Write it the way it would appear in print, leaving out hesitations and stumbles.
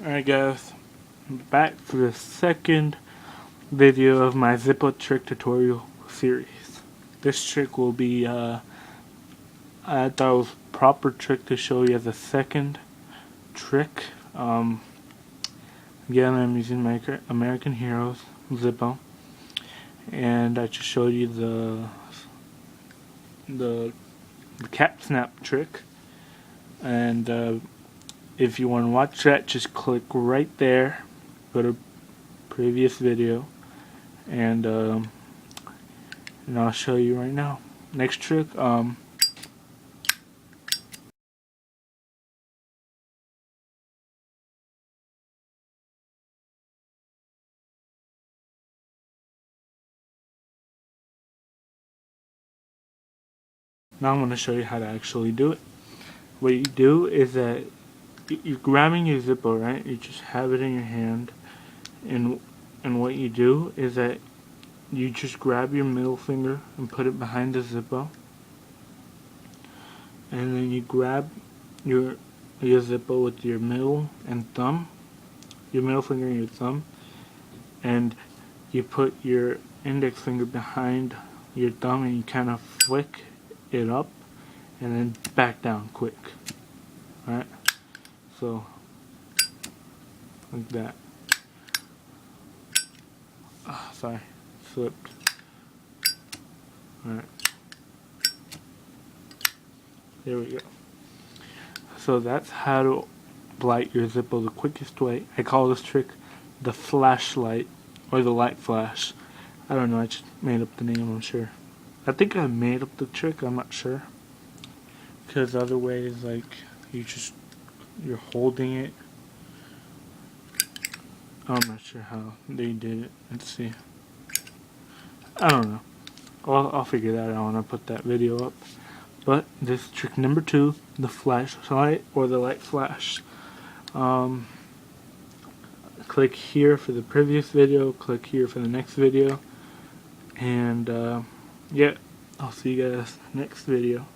Alright guys, I'm back for the second video of my Zippo trick tutorial series. This trick will be, I thought it was a proper trick to show you as a second trick. Again, I'm using my American Heroes Zippo, and I just showed you the cap snap trick, and if you want to watch that, just click right there, go to previous video, and I'll show you right now. Next trick, now I'm going to show you how to actually do it. What you do is that you're grabbing your Zippo, right? You just have it in your hand, and what you do is that you just grab your middle finger and put it behind the Zippo, and then you grab your Zippo with your middle and thumb, your middle finger and your thumb, and you put your index finger behind your thumb and you kind of flick it up and then back down quick. Alright, so like that. Sorry, slipped. Alright, there we go. So that's how to light your Zippo the quickest way. I call this trick the flashlight or the light flash. I don't know, I just made up the name, I'm sure. I think I made up the trick, I'm not sure. Because other ways, like, you're holding it. I'm not sure how they did it. Let's see. I don't know. I'll figure that out when I put that video up. But this is trick number 2, the flashlight or the light flash. Click here for the previous video, click here for the next video, and yeah, I'll see you guys next video.